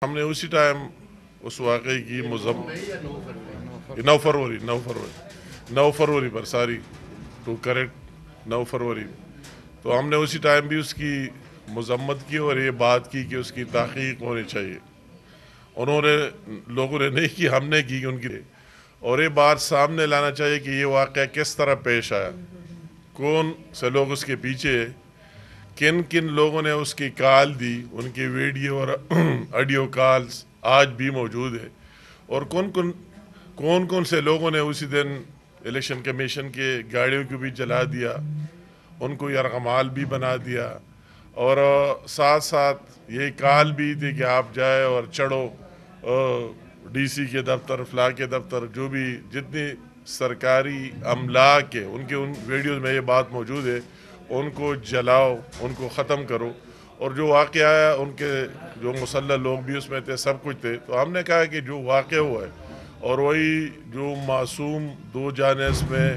ہم نے اسی ٹائم اس واقعے کی نو فروری پر ساری ٹو کریکٹ 9 فروری، تو ہم نے اسی ٹائم بھی اس کی مذمت کی اور یہ بات کی کہ اس کی تحقیق ہونی چاہیے۔ انہوں نے لوگوں نے نہیں کی، ہم نے کی ان کی، اور یہ بات سامنے لانا چاہیے کہ یہ واقعہ کس طرح پیش آیا، کون سے لوگ اس کے پیچھے، کن کن لوگوں نے اس کی کال دی، ان کی ویڈیو اور آڈیو کالز آج بھی موجود ہے، اور کون کون سے لوگوں نے اسی دن الیکشن کمیشن کے گاڑیوں کو بھی جلا دیا، ان کو یرغمال بھی بنا دیا، اور ساتھ ساتھ یہ کال بھی تھی کہ آپ جائے اور چڑھو ڈی سی کے دفتر، فلاں کے دفتر، جو بھی جتنی سرکاری املاک ہے ان ویڈیوز میں یہ بات موجود ہے، ان کو جلاؤ، ان کو ختم کرو۔ اور جو واقعہ ہے، ان کے جو مسلح لوگ بھی اس میں تھے، سب کچھ تھے، تو ہم نے کہا کہ جو واقع ہوا ہے اور وہی جو معصوم 2 جانیں اس میں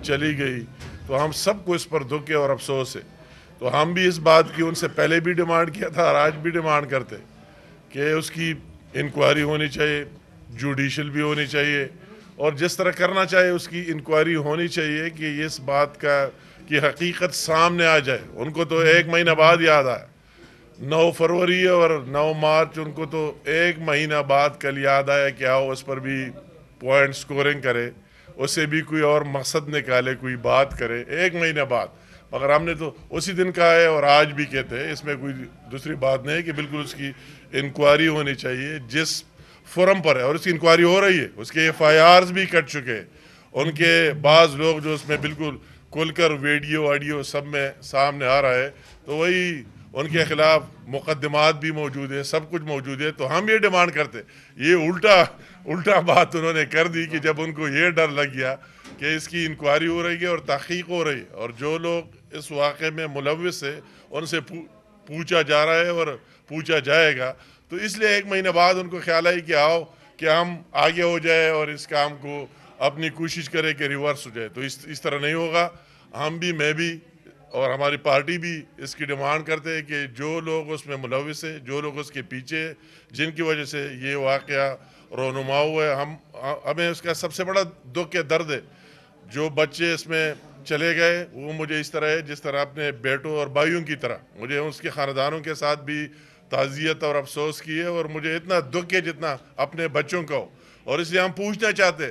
چلی گئی، تو ہم سب کو اس پر دکھ ہے اور افسوس ہے۔ تو ہم بھی اس بات کی ان سے پہلے بھی ڈیمانڈ کیا تھا اور آج بھی ڈیمانڈ کرتے کہ اس کی انکوائری ہونی چاہیے، جوڈیشل بھی ہونی چاہیے، اور جس طرح کرنا چاہیے اس کی انکوائری ہونی چاہیے کہ اس بات کی حقیقت سامنے آ جائے۔ ان کو تو 1 مہینہ بعد یاد آیا، 9 فروری اور 9 مارچ، ان کو تو 1 مہینہ بعد کل یاد آیا کہ آؤ اس پر بھی پوائنٹ سکورنگ کرے، اس سے بھی کوئی اور مقصد نکالے، کوئی بات کرے 1 مہینہ بعد۔ مگر ہم نے تو اسی دن کہا ہے اور آج بھی کہتے ہیں، اس میں کوئی دوسری بات نہیں ہے کہ بالکل اس کی انکوائری ہونی چاہیے جس فورم پر ہے، اور اس کی انکوائری ہو رہی ہے، اس کے FIRs بھی کٹ چکے، ان کے بعض لوگ جو اس میں بالکل کھل کر ویڈیو آڈیو سب میں سامنے آ رہا ہے، تو وہی ان کے خلاف مقدمات بھی موجود ہے، سب کچھ موجود ہے۔ تو ہم یہ ڈیمانڈ کرتے، یہ الٹا بات انہوں نے کر دی کہ جب ان کو یہ ڈر لگ گیا کہ اس کی انکوائری ہو رہی ہے اور تحقیق ہو رہی ہے، اور جو لوگ اس واقعے میں ملوث ہے ان سے پوچھا جا رہا ہے اور پوچھا جائے گا، تو اس لیے 1 مہینہ بعد ان کو خیال آئی کہ آؤ کہ ہم آگے ہو جائے اور اس کام کو اپنی کوشش کرے کہ ریورس ہو جائے۔ تو اس طرح نہیں ہوگا۔ ہم بھی، میں بھی اور ہماری پارٹی بھی اس کی ڈیمانڈ کرتے ہیں کہ جو لوگ اس میں ملوث ہیں، جو لوگ اس کے پیچھے، جن کی وجہ سے یہ واقعہ رونما ہوا ہے، ہمیں اس کا سب سے بڑا دکھ ہے، درد ہے۔ جو بچے اس میں چلے گئے وہ مجھے اس طرح ہے جس طرح اپنے بیٹوں اور بھائیوں کی طرح، مجھے اس کے خاندانوں کے ساتھ بھی تعزیت اور افسوس کی ہے، اور مجھے اتنا دکھ ہے جتنا اپنے بچوں کا ہو۔ اور اس لیے ہم پوچھنا چاہتے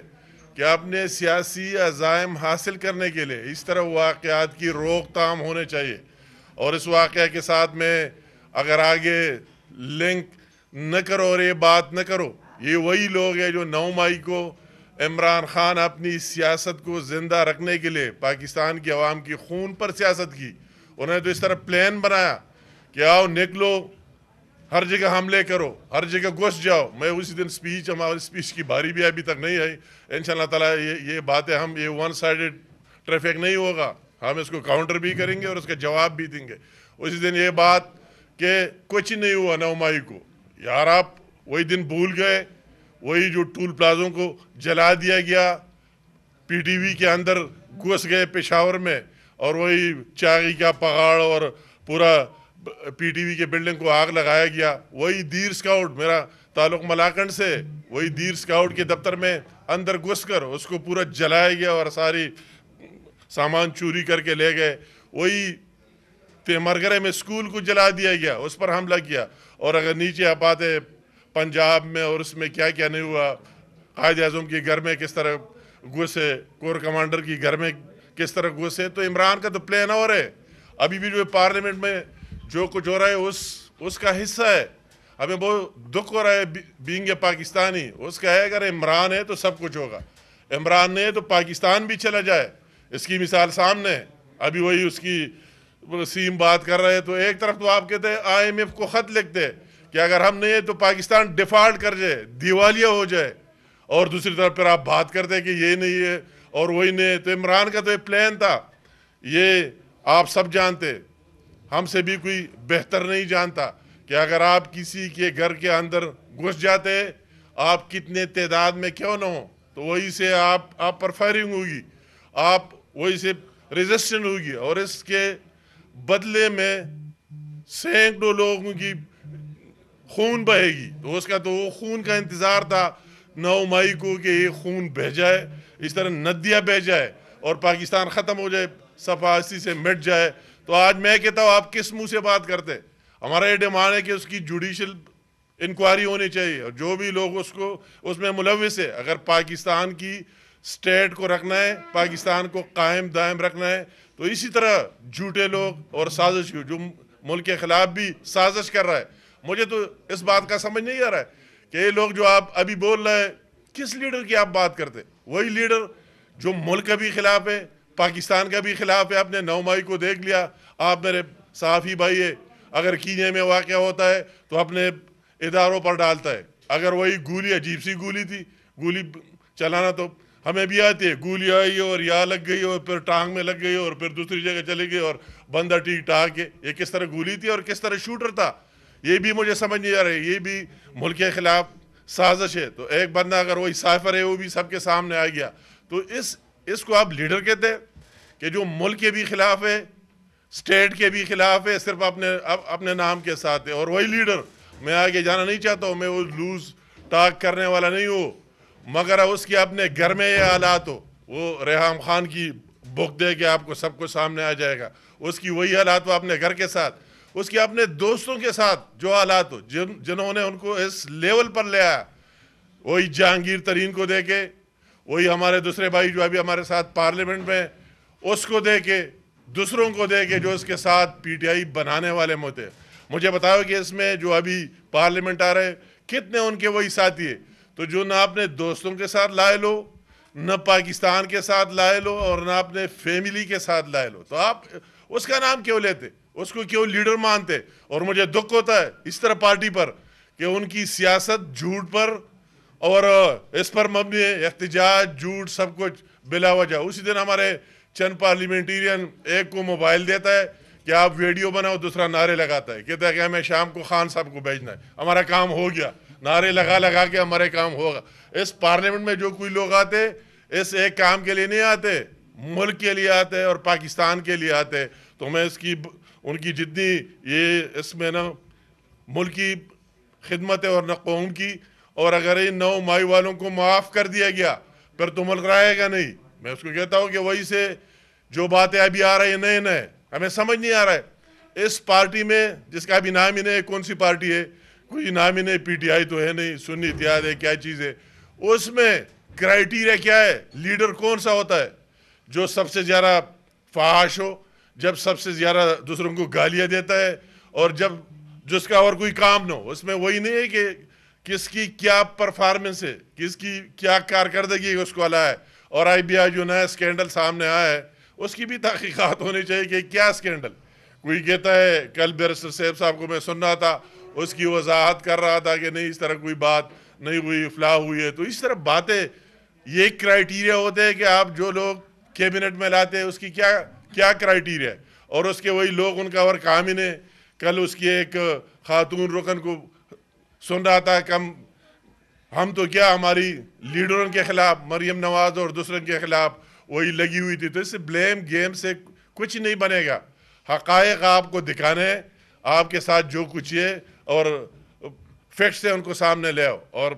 کہ اپنے سیاسی عزائم حاصل کرنے کے لیے اس طرح واقعات کی روک تھام ہونے چاہیے، اور اس واقعہ کے ساتھ میں اگر آگے لنک نہ کرو اور یہ بات نہ کرو، یہ وہی لوگ ہیں جو 9 مئی کو عمران خان اپنی سیاست کو زندہ رکھنے کے لیے پاکستان کی عوام کی خون پر سیاست کی، انہوں نے تو اس طرح پلان بنایا کہ آؤ نکلو، ہر جگہ حملے کرو، ہر جگہ گھس جاؤ۔ میں اسی دن ہماری اسپیچ کی باری بھی ابھی تک نہیں آئی، انشاءاللہ تعالیٰ یہ باتیں یہ 1 سائیڈڈ ٹریفک نہیں ہوگا، ہم اس کو کاؤنٹر بھی کریں گے اور اس کا جواب بھی دیں گے۔ اسی دن یہ بات کہ کچھ نہیں ہوا 9 مئی کو، یار آپ وہی دن بھول گئے، وہی جو ٹول پلازوں کو جلا دیا گیا، PTV کے اندر گھس گئے پشاور میں، اور وہی چاغی کا پہاڑ اور پورا PTV کے بلڈنگ کو آگ لگایا گیا، وہی دیر سکاؤٹ، میرا تعلق ملاکنڈ سے، وہی دیر سکاؤٹ کے دفتر میں اندر گھس کر اس کو پورا جلایا گیا اور ساری سامان چوری کر کے لے گئے، وہی تیمرگرے میں اسکول کو جلا دیا گیا، اس پر حملہ کیا۔ اور اگر نیچے آپ آتے پنجاب میں اور اس میں کیا کیا نہیں ہوا، قائد اعظم کے گھر میں کس طرح گھسے، کور کمانڈر کی گھر میں کس طرح گھسے، تو عمران کا تو پلان اور ہے۔ ابھی بھی جو پارلیمنٹ میں جو کچھ ہو رہا ہے اس کا حصہ ہے، ہمیں بہت دکھ ہو رہا ہے بینگ اے پاکستانی، اس کا ہے اگر عمران ہے تو سب کچھ ہوگا، عمران نہیں ہے تو پاکستان بھی چلا جائے، اس کی مثال سامنے ہے۔ ابھی وہی اس کی وسیم بات کر رہے ہیں، تو ایک طرف تو آپ کہتے ہیں IMF کو خط لکھتے کہ اگر ہم نہیں ہے تو پاکستان ڈیفالٹ کر جائے، دیوالیہ ہو جائے، اور دوسری طرف پھر آپ بات کرتے کہ یہ نہیں ہے اور وہی نہیں ہے۔ تو عمران کا تو یہ پلان تھا، یہ آپ سب جانتے، ہم سے بھی کوئی بہتر نہیں جانتا کہ اگر آپ کسی کے گھر کے اندر گھس جاتے، آپ کتنے تعداد میں کیوں نہ ہو، تو وہی سے آپ پر فائرنگ ہوگی، آپ وہی سے ریزسٹنٹ ہوگی، اور اس کے بدلے میں سینکڑوں لوگوں کی خون بہے گی. تو اس کا تو وہ خون کا انتظار تھا 9 مئی کو کہ یہ خون بہ جائے, اس طرح ندیاں بہ جائے اور پاکستان ختم ہو جائے, صفحاسی سے مٹ جائے. تو آج میں کہتا ہوں آپ کس منہ سے بات کرتے؟ ہمارا یہ ڈیمانڈ ہے کہ اس کی جوڈیشل انکوائری ہونی چاہیے, اور جو بھی لوگ اس میں ملوث ہے, اگر پاکستان کی سٹیٹ کو رکھنا ہے, پاکستان کو قائم دائم رکھنا ہے, تو اسی طرح جھوٹے لوگ اور سازش جو ملک کے خلاف بھی سازش کر رہا ہے. مجھے تو اس بات کا سمجھ نہیں آ رہا ہے کہ یہ لوگ جو آپ ابھی بول رہے ہیں, کس لیڈر کی آپ بات کرتے؟ وہی لیڈر جو ملک کا بھی خلاف ہے, پاکستان کا بھی خلاف ہے. آپ نے 9 مئی کو دیکھ لیا. آپ میرے صحافی بھائی ہے, اگر کینیا میں واقعہ ہوتا ہے تو اپنے اداروں پر ڈالتا ہے. اگر وہی گولی, عجیب سی گولی تھی, گولی چلانا تو ہمیں بھی آتی ہے, گولی آئی اور یہاں لگ گئی اور پھر ٹانگ میں لگ گئی اور پھر دوسری جگہ چلی گئی اور بندہ ٹھیک ٹھاک ہے. یہ کس طرح گولی تھی اور کس طرح شوٹر تھا, یہ بھی مجھے سمجھ نہیں آ رہا ہے. یہ بھی ملک کے خلاف سازش ہے. تو ایک بندہ اگر وہی سائفر ہے وہ بھی سب کے سامنے آ گیا, تو اس کو آپ لیڈر کہتے ہیں کہ جو ملک کے بھی خلاف ہے, سٹیٹ کے بھی خلاف ہے, صرف اپنے نام کے ساتھ ہے. اور وہی لیڈر, میں آگے جانا نہیں چاہتا ہوں, میں وہ لوز ٹاک کرنے والا نہیں ہوں, مگر اس کے اپنے گھر میں یہ حالات ہو, وہ ریحام خان کی بک دے کے آپ کو سب کو سامنے آ جائے گا. اس کی وہی حالات ہو اپنے گھر کے ساتھ, اس کے اپنے دوستوں کے ساتھ جو حالات ہو, جنہوں نے ان کو اس لیول پر لے آیا, وہی جہانگیر ترین کو دے کے, وہی ہمارے دوسرے بھائی جو ابھی ہمارے ساتھ پارلیمنٹ میں, اس کو دے کے, دوسروں کو دے کے جو اس کے ساتھ پی ٹی آئی بنانے والے ہوتے. مجھے بتاؤ کہ اس میں جو ابھی پارلیمنٹ آ رہے کتنے ان کے وہی ساتھی ہے, تو جو نہ اپنے دوستوں کے ساتھ لائے لو, نہ پاکستان کے ساتھ لائے لو, اور نہ اپنے فیملی کے ساتھ لائے لو, تو آپ اس کا نام کیوں لیتے, اس کو کیوں لیڈر مانتے؟ اور مجھے دکھ ہوتا ہے اس طرح پارٹی پر کہ ان کی سیاست جھوٹ پر اور اس پر مبنی ہے, احتجاج, جھوٹ, سب کچھ بلا وجہ. اسی دن ہمارے چند پارلیمنٹیرین ایک کو موبائل دیتا ہے کہ آپ ویڈیو بناؤ, دوسرا نعرے لگاتا ہے, کہتا ہے کہ ہمیں شام کو خان صاحب کو بھیجنا ہے, ہمارا کام ہو گیا. نعرے لگا کے ہمارے کام ہوگا. اس پارلیمنٹ میں جو کوئی لوگ آتے, اس ایک کام کے لیے نہیں آتے, ملک کے لیے آتے اور پاکستان کے لیے آتے. تو میں ان کی جتنی یہ اس میں نا ملک کی خدمت ہے اور نہ قوم کی, اور اگر ان 9 مئی والوں کو معاف کر دیا گیا پھر تو ملک رہے گا نہیں. میں اس کو کہتا ہوں کہ وہی سے جو باتیں ابھی آ رہی ہیں نئے, ہمیں سمجھ نہیں آ رہا ہے اس پارٹی میں, جس کا ابھی نام ہی نہیں, کون سی پارٹی ہے, کوئی نام ہی نہیں, پی ٹی آئی تو ہے نہیں, سنی اتحاد ہے, کیا چیز ہے, اس میں کرائیٹیریا کیا ہے, لیڈر کون سا ہوتا ہے, جو سب سے زیادہ فحاش ہو, جب سب سے زیادہ دوسروں کو گالیاں دیتا ہے, اور جس کا اور کوئی کام نہ ہو. اس میں وہی نہیں ہے کہ کس کی کیا پرفارمنس ہے, کس کی کیا کارکردگی اس کو علا ہے. اور بھی جو نیا اسکینڈل سامنے آیا ہے, اس کی بھی تحقیقات ہونی چاہیے کہ کیا اسکینڈل. کوئی کہتا ہے, کل بیرسٹر صاحب کو میں سن رہا تھا, اس کی وضاحت کر رہا تھا کہ نہیں اس طرح کوئی بات نہیں ہوئی, افلاح ہوئی ہے. تو اس طرح باتیں, یہ کرائیٹیریا ہوتے ہیں کہ آپ جو لوگ کیبنٹ میں لاتے ہیں اس کی کیا کرائیٹیریا ہے, اور اس کے وہی لوگ, ان کا اور کام ہی نہیں. کل اس کی ایک خاتون رکن کو سن رہا تھا کہ ہم تو کیا, ہماری لیڈروں کے خلاف, مریم نواز اور دوسروں کے خلاف وہی لگی ہوئی تھی. تو اس سے بلیم گیم سے کچھ نہیں بنے گا. حقائق آپ کو دکھانے ہیں, آپ کے ساتھ جو کچھ ہے, اور فیکٹس سے ان کو سامنے لے آؤ, اور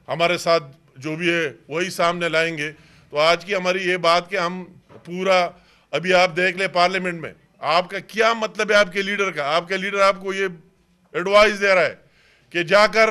ہمارے ساتھ جو بھی ہے وہی سامنے لائیں گے. تو آج کی ہماری یہ بات کہ ہم پورا, ابھی آپ دیکھ لیں پارلیمنٹ میں, آپ کا کیا مطلب ہے آپ کے لیڈر کا. آپ کا لیڈر آپ کو یہ ایڈوائز دے رہا ہے کہ جا کر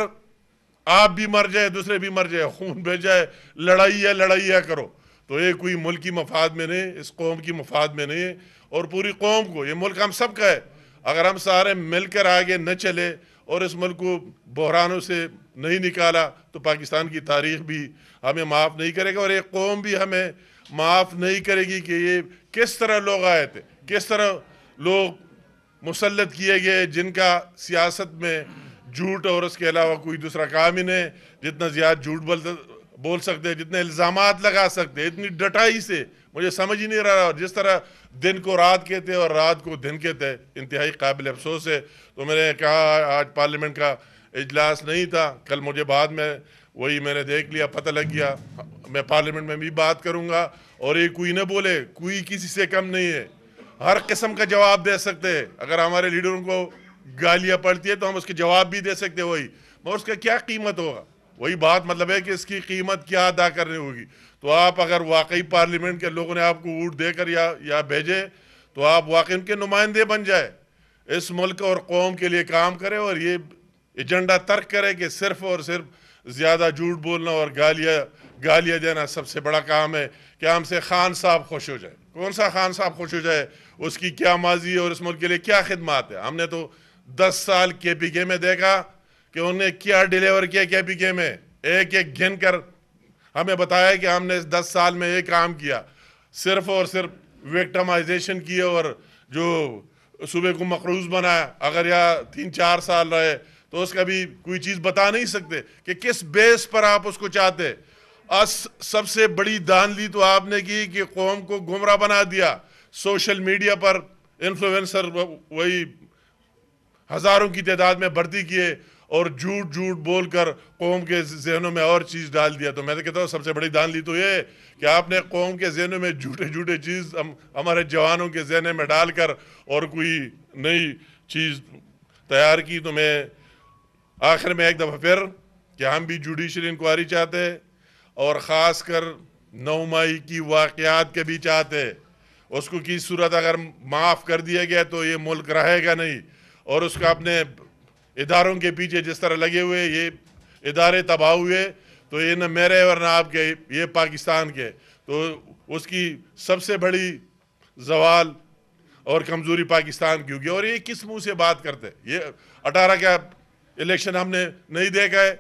آپ بھی مر جائے, دوسرے بھی مر جائے, خون بہ جائے, لڑائیاں کرو. تو یہ کوئی ملک کی مفاد میں نہیں, اس قوم کی مفاد میں نہیں ہے, اور پوری قوم کو, یہ ملک ہم سب کا ہے. اگر ہم سارے مل کر آگے نہ چلے اور اس ملک کو بحرانوں سے نہیں نکالا, تو پاکستان کی تاریخ بھی ہمیں معاف نہیں کرے گا, اور یہ قوم بھی ہمیں معاف نہیں کرے گی کہ یہ کس طرح لوگ آئے تھے, کس طرح لوگ مسلط کیے گئے, جن کا سیاست میں جھوٹ اور اس کے علاوہ کوئی دوسرا کام ہی نہیں. جتنا زیادہ جھوٹ بول سکتے, جتنے الزامات لگا سکتے, اتنی ڈٹائی سے, مجھے سمجھ ہی نہیں رہا. جس طرح دن کو رات کہتے اور رات کو دن کہتے, انتہائی قابل افسوس ہے. تو میں نے کہا آج پارلیمنٹ کا اجلاس نہیں تھا, کل مجھے بعد میں وہی میں نے دیکھ لیا, پتہ لگ گیا, میں پارلیمنٹ میں بھی بات کروں گا. اور یہ کوئی نہ بولے, کوئی کسی سے کم نہیں ہے, ہر قسم کا جواب دے سکتے ہیں. اگر ہمارے لیڈروں کو گالیاں پڑتی ہے تو ہم اس کے جواب بھی دے سکتے ہیں وہی، مگر اس کا کیا قیمت ہوگا؟ وہی بات مطلب ہے کہ اس کی قیمت کیا ادا کرنی ہوگی. تو آپ اگر واقعی پارلیمنٹ کے لوگوں نے آپ کو ووٹ دے کر یا بھیجے تو آپ واقعی ان کے نمائندے بن جائے، اس ملک اور قوم کے لیے کام کرے اور یہ ایجنڈا ترک کرے کہ صرف اور صرف زیادہ جھوٹ بولنا اور گالیاں دینا سب سے بڑا کام ہے کہ ہم سے خان صاحب خوش ہو جائے. کون سا خان صاحب خوش ہو جائے؟ اس کی کیا ماضی ہے اور اس ملک کے لیے کیا خدمات ہے؟ ہم نے تو 10 سال کے پی کے میں دیکھا کہ انہوں نے کیا ڈیلیور کیا کے پی کے میں، ایک ایک گن کر ہمیں بتایا کہ ہم نے 10 سال میں یہ کام کیا. صرف اور صرف وکٹمائزیشن کی اور جو صوبے کو مقروض بنایا. اگر یا 3-4 سال رہے تو اس کا بھی کوئی چیز بتا نہیں سکتے کہ کس بیس پر آپ اس کو چاہتے. سب سے بڑی دھاندلی تو آپ نے کی کہ قوم کو گمراہ بنا دیا. سوشل میڈیا پر انفلوئنسر وہی ہزاروں کی تعداد میں بھرتی کیے اور جھوٹ بول کر قوم کے ذہنوں میں اور چیز ڈال دیا. تو میں تو کہتا ہوں سب سے بڑی دھاندلی تو یہ ہے کہ آپ نے قوم کے ذہنوں میں جھوٹے چیز ہمارے جوانوں کے ذہن میں ڈال کر اور کوئی نئی چیز تیار کی. تو میں آخر میں ایک دفعہ پھر کہ ہم بھی جوڈیشل انکوائری چاہتے اور خاص کر 9 مئی کی واقعات کے بھی چاہتے. اس کو کی صورت اگر معاف کر دیا گیا تو یہ ملک رہے گا نہیں، اور اس کا اپنے اداروں کے پیچھے جس طرح لگے ہوئے یہ ادارے تباہ ہوئے تو یہ نہ میرے اور نہ آپ کے، یہ پاکستان کے. تو اس کی سب سے بڑی زوال اور کمزوری پاکستان کی ہوگی. اور یہ کس منہ سے بات کرتے؟ یہ 18 کا الیکشن ہم نے نہیں دیکھا ہے،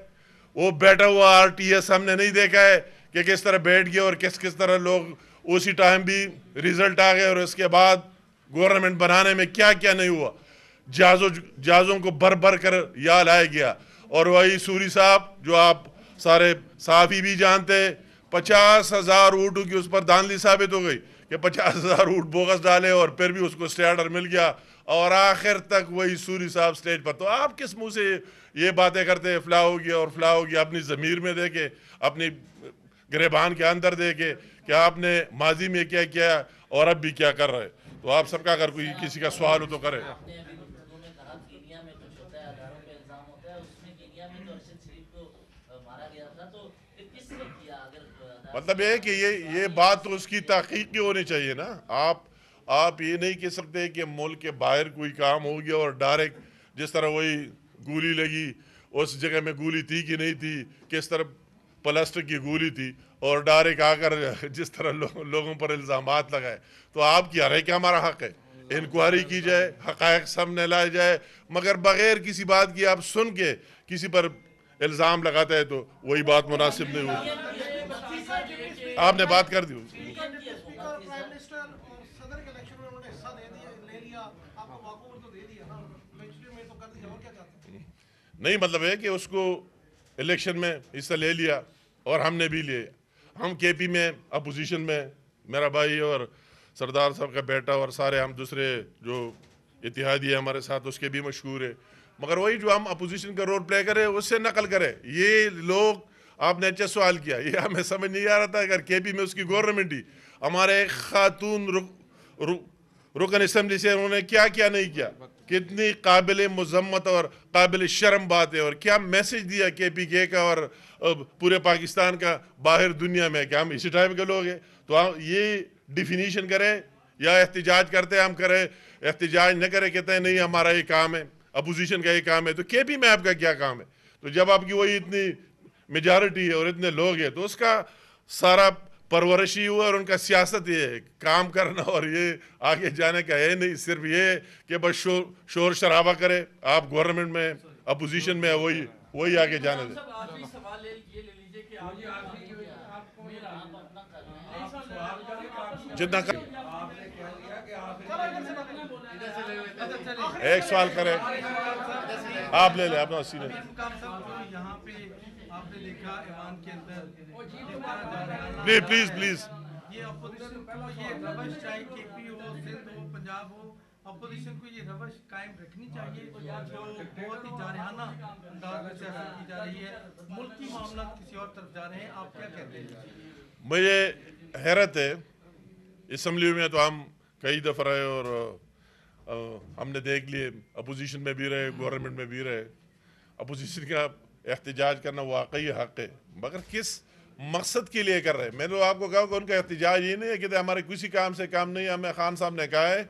وہ بیٹھا ہوا RTS ہم نے نہیں دیکھا ہے کہ کس طرح بیٹھ گئے اور کس طرح لوگ اسی ٹائم بھی ریزلٹ آ گئے اور اس کے بعد گورنمنٹ بنانے میں کیا نہیں ہوا. جہازوں کو بھر کر یا لایا گیا. اور وہی سوری صاحب جو آپ سارے صحافی بھی جانتے، 50,000 ووٹوں کی اس پر دھاندلی ثابت ہو گئی کہ 50,000 ووٹ بوگس ڈالے اور پھر بھی اس کو اسٹے آرڈر مل گیا اور آخر تک وہی سوری صاحب سٹیج پر. تو آپ کس منہ سے یہ باتیں کرتے فلاں ہو گیا اور فلاں ہو گیا؟ اپنی ضمیر میں دیکھے، اپنی گریبان کے اندر دیکھے کہ آپ نے ماضی میں کیا کیا اور اب بھی کیا کر رہے. تو آپ سب کا اگر کوئی کسی کا سوال ہو تو کرے. مطلب یہ ہے کہ یہ بات تو اس کی تحقیق کی ہونی چاہیے نا. آپ یہ نہیں کہہ سکتے کہ ملک کے باہر کوئی کام ہو گیا اور ڈائریکٹ جس طرح وہی گولی لگی اس جگہ میں گولی تھی کہ نہیں تھی، کس طرح پلاسٹک کی گولی تھی اور ڈائریکٹ آ کر جس طرح لوگوں پر الزامات لگائے. تو آپ کی رہے کہ ہمارا حق ہے انکوائری کی جائے، حقائق سامنے لائے جائے، مگر بغیر کسی بات کی آپ سن کے کسی پر الزام لگاتا ہے تو وہی بات مناسب نہیں ہوگی. آپ نے بات کر دی. نہیں مطلب ہے کہ اس کو الیکشن میں حصہ لے لیا اور ہم نے بھی لیا. ہم کے پی میں اپوزیشن میں، میرا بھائی اور سردار صاحب کا بیٹا اور سارے ہم دوسرے جو اتحادی ہے ہمارے ساتھ اس کے بھی مشہور ہے. مگر وہی جو ہم اپوزیشن کا رول پلے کرے اس سے نقل کرے. یہ لوگ آپ نے اچھا سوال کیا، یہ ہمیں سمجھ نہیں آ رہا تھا اگر کے پی میں اس کی گورنمنٹ ہی، ہمارے ایک خاتون رکن اسمبلی سے انہوں نے کیا نہیں کیا، کتنی قابل مذمت اور قابل شرم بات ہے. اور کیا میسج دیا کے پی کے کا اور پورے پاکستان کا باہر دنیا میں کہ ہم اسی ٹائم کے لوگ ہیں. تو ہم یہ ڈیفینیشن کرے یا احتجاج کرتے ہم کرے، احتجاج نہ کرے کہتے ہیں نہیں ہمارا یہ کام ہے، اپوزیشن کا یہ کام ہے. تو کے پی میں آپ کا کیا کام ہے؟ تو جب آپ کی وہی اتنی میجارٹی ہے اور اتنے لوگ ہیں تو اس کا سارا پرورشی ہوا اور ان کا سیاست یہ ہے کام کرنا اور یہ آگے جانے کا ہے نہیں، صرف یہ کہ بس شور شرابہ کرے. آپ گورنمنٹ میں اپوزیشن میں وہی آگے جانے دیں. جتنا ایک سوال کرے آپ لے لیں اپنا سینے. پلیز اپوزیشن کو یہ روش قائم رکھنی چاہیے جو بہت ہی جارحانہ انداز میں سیاست کی جا رہی ہے، ملک کی معاملات کسی اور طرف جا رہے ہیں. آپ کیا کہتے ہیں؟ مجھے حیرت ہے، اسمبلی میں تو ہم کئی دفعہ رہے اور ہم نے دیکھ لیے اپوزیشن میں بھی رہے, گورنمنٹ میں بھی رہے. اپوزیشن کا احتجاج کرنا واقعی حق ہے, مگر کس مقصد کے لیے کر رہے ہیں؟ میں نے آپ کو کہا کہ ان کا احتجاج یہ نہیں ہے کہ ہمارے کسی کام سے کام نہیں. ہمیں خان صاحب نے کہا ہے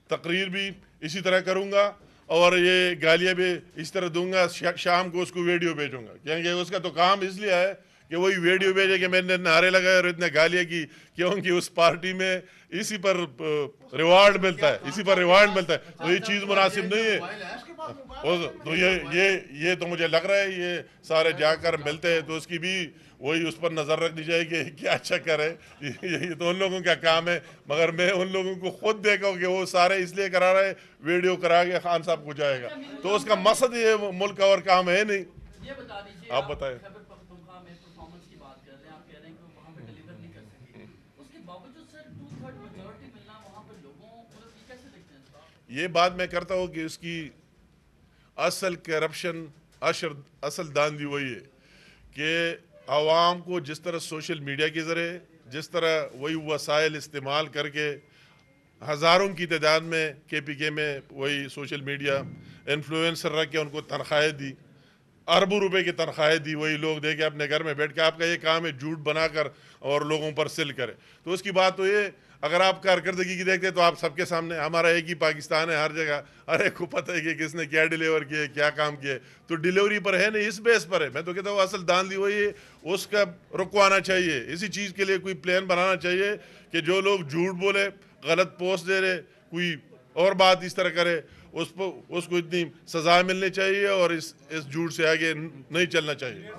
تقریر بھی اسی طرح کروں گا اور یہ گالیاں بھی اس طرح دوں گا, شام کو اس کو ویڈیو بھیجوں گا. کیونکہ اس کا تو کام اس لیے ہے کہ وہی ویڈیو بھیجے کہ میں نے نعرے لگائے اور اتنے گالیاں کی, کیونکہ اس پارٹی میں اسی پر ریوارڈ ملتا ہے, اسی پر ریوارڈ ملتا ہے. تو یہ چیز مناسب نہیں ہے. تو یہ تو مجھے لگ رہا ہے یہ سارے جا کر ملتے ہیں تو اس کی بھی وہی اس پر نظر رکھنی چاہیے کہ کیا اچھا کرے. یہ تو ان لوگوں کا کام ہے, مگر میں ان لوگوں کو خود دیکھا ہوں کہ وہ سارے اس لیے کرا رہے ویڈیو کرا کے خان صاحب کو جائے گا, تو اس کا مقصد یہ ملک اور کام ہے نہیں. آپ بتائیں. یہ بات میں کرتا ہوں کہ اس کی اصل کرپشن, اصل داندھی وہی ہے کہ عوام کو جس طرح سوشل میڈیا کے ذریعے, جس طرح وہی وسائل استعمال کر کے ہزاروں کی تعداد میں کے پی کے میں وہی سوشل میڈیا انفلوئنسر رکھ کے ان کو تنخواہیں دی, اربوں روپے کی تنخواہیں دی, وہی لوگ دے کے اپنے گھر میں بیٹھ کے آپ کا یہ کام ہے جھوٹ بنا کر اور لوگوں پر سل کرے. تو اس کی بات تو یہ, اگر آپ کارکردگی کی دیکھتے تو آپ سب کے سامنے ہمارا ایک ہی پاکستان ہے, ہر جگہ ہر ایک کو پتہ ہے کہ کس نے کیا ڈیلیور کیا, کیا کام کیا. تو ڈیلیوری پر ہے نہیں, اس بیس پر ہے. میں تو کہتا ہوں اصل داندھی وہی ہے, اس کا رکوانا چاہیے. اسی چیز کے لیے کوئی پلان بنانا چاہیے کہ جو لوگ جھوٹ بولے, غلط پوسٹ دے رہے, کوئی اور بات اس طرح کرے, اس کو اتنی سزا ملنی چاہیے اور اس جھوٹ سے آگے نہیں چلنا چاہیے.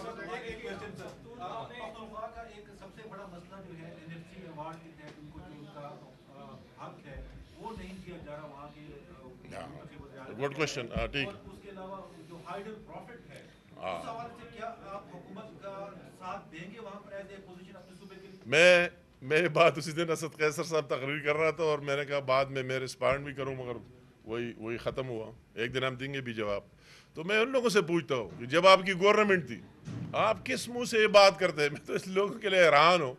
Good question. ٹھیک. اس کے علاوہ جو ہائیڈر پروفٹ ہے اس حوالے سے کیا آپ حکومت کا ساتھ دیں گے وہاں پر ایز اے پوزیشن اپنے صوبے کے لیے؟ میں بات اسی دن اسد قیصر صاحب تقریر کر رہا تھا اور میں نے کہا بعد میں رسپانڈ بھی کروں, مگر وہی ختم ہوا. ایک دن ہم دیں گے بھی جواب. تو میں ان لوگوں سے پوچھتا ہوں کہ جب آپ کی گورنمنٹ تھی آپ کس منہ سے یہ بات کرتے ہیں؟ میں تو اس لوگوں کے لیے حیران ہوں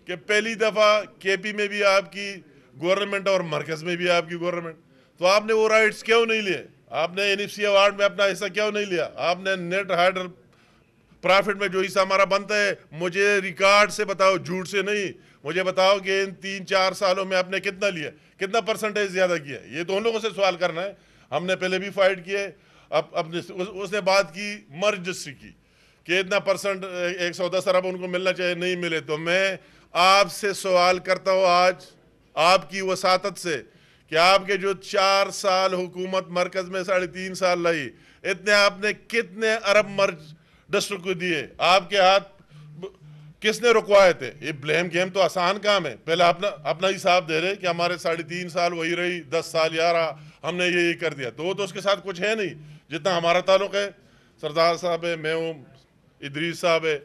کہ پہلی دفعہ کے پی میں بھی آپ کی گورنمنٹ اور مرکز میں بھی آپ کی گورنمنٹ, تو آپ نے وہ رائٹس کیوں نہیں لیے؟ آپ نے این ایف سی ایوارڈ میں اپنا حصہ کیوں نہیں لیا؟ آپ نے نیٹ ہائیڈر پرافٹ میں جو حصہ ہمارا بنتا ہے مجھے ریکارڈ سے بتاؤ, جھوٹ سے نہیں. مجھے بتاؤ کہ ان 3-4 سالوں میں آپ نے کتنا لیا, کتنا پرسنٹیج زیادہ کیا. یہ تو ان لوگوں سے سوال کرنا ہے. ہم نے پہلے بھی فائٹ کیے. اس نے بات کی مرج ڈسٹرکٹ کی کہ اتنا پرسنٹ 110 ارب ان کو ملنا چاہیے, نہیں ملے. تو میں آپ سے سوال کرتا ہوں آج آپ کی وساطت سے کہ آپ کے جو 4 سال حکومت مرکز میں 3.5 سال لائی, اتنے آپ نے کتنے ارب مرج ڈسٹرکٹ کو دیے؟ آپ کے ہاتھ کس نے رکوائے تھے؟ یہ بلیم گیم تو آسان کام ہے. پہلے اپنا حساب دے رہے کہ ہمارے 3.5 سال وہی رہی, 10 سال یارا ہم نے یہ کر دیا. تو وہ تو اس کے ساتھ کچھ ہے نہیں جتنا ہمارا تعلق ہے. سردار صاحب ہے, میں ہوں, ادریس صاحب ہے,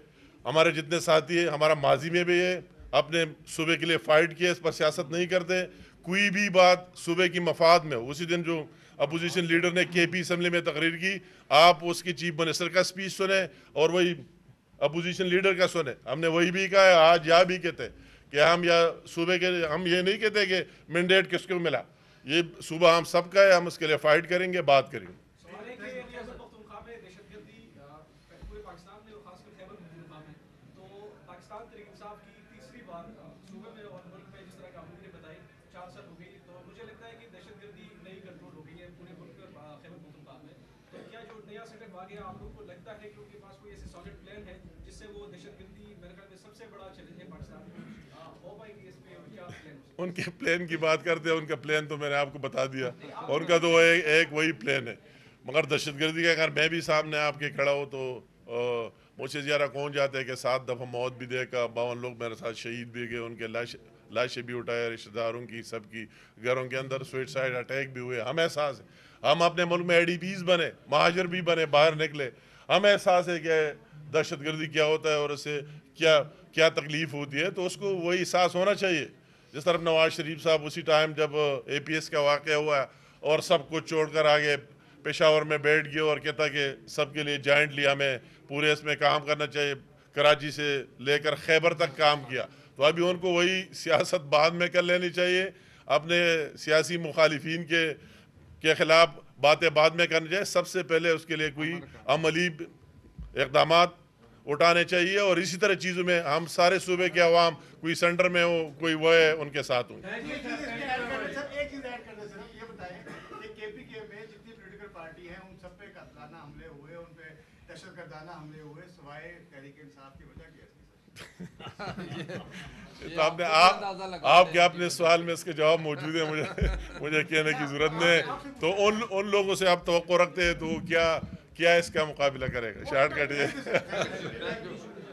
ہمارے جتنے ساتھی ہیں, ہمارا ماضی میں بھی ہے, اپنے صوبے کے لیے فائٹ کیا, اس پر سیاست نہیں کرتے. کوئی بھی بات صوبے کی مفاد میں, اسی دن جو اپوزیشن لیڈر نے کے پی اسمبلی میں تقریر کی, آپ اس کی چیف منسٹر کا سپیچ سنیں اور وہی اپوزیشن لیڈر کا سنیں. ہم نے وہی بھی کہا ہے, آج یا بھی کہتے کہ ہم یا صوبے کے, ہم یہ نہیں کہتے کہ مینڈیٹ کس کو ملا, یہ صوبہ ہم سب کا ہے, ہم اس کے لیے فائٹ کریں گے, بات کریں گے. ان کے پلان کی بات کرتے ہیں, ان کا پلان تو میں نے آپ کو بتا دیا, ان کا تو ایک وہی پلان ہے. مگر دہشت گردی کا اگر میں بھی سامنے آپ کے کھڑا ہوں تو مجھ سے زیادہ کون جاتا ہے کہ 7 دفعہ موت بھی دیکھا, 52 لوگ میرے ساتھ شہید بھی گئے, ان کے لاشیں بھی اٹھائے, رشتہ داروں کی, سب کی گھروں کے اندر سوئسائڈ اٹیک بھی ہوئے. ہم احساس ہے, ہم اپنے ملک میں ADPs پیز بنے, مہاجر بھی بنے, باہر نکلے, ہمیں احساس ہے کہ دہشت گردی کیا ہوتا ہے اور اس سے کیا تکلیف ہوتی ہے. تو اس کو وہی احساس ہونا چاہیے. جس طرح نواز شریف صاحب اسی ٹائم جب APS کا واقعہ ہوا اور سب کچھ چھوڑ کر آگے پشاور میں بیٹھ گئے اور کہتا کہ سب کے لیے جوائنٹلی ہمیں پورے اس میں کام کرنا چاہیے, کراچی سے لے کر خیبر تک کام کیا. تو ابھی ان کو وہی سیاست بعد میں کر لینی چاہیے, اپنے سیاسی مخالفین کے کے خلاف باتیں بعد میں کرنی چاہیے، سب سے پہلے اس کے لیے کوئی عملی اقدامات اٹھانے چاہیے، اور اسی طرح چیزوں میں ہم سارے صوبے کے عوام، کوئی سینٹر میں ہو کوئی وہ ہے، ان کے ساتھ ہوں۔ ایک چیز ایڈ کر دیں سر، یہ بتائیں کہ کے پی کے میں جتنی پولیٹیکل پارٹی ہیں ان سب پہ قاتلانہ حملے ہوئے، ان پہ دہشت گردانہ حملے ہوئے، سوائے تحریک انصاف کی وجہ کیا تو آپ کے اپنے سوال میں اس کے جواب موجود ہیں، مجھے کہنے کی ضرورت نہیں ہے۔ تو ان لوگوں سے آپ توقع رکھتے ہیں تو کیا اس کا مقابلہ کرے گا؟ شارٹ کٹ یہ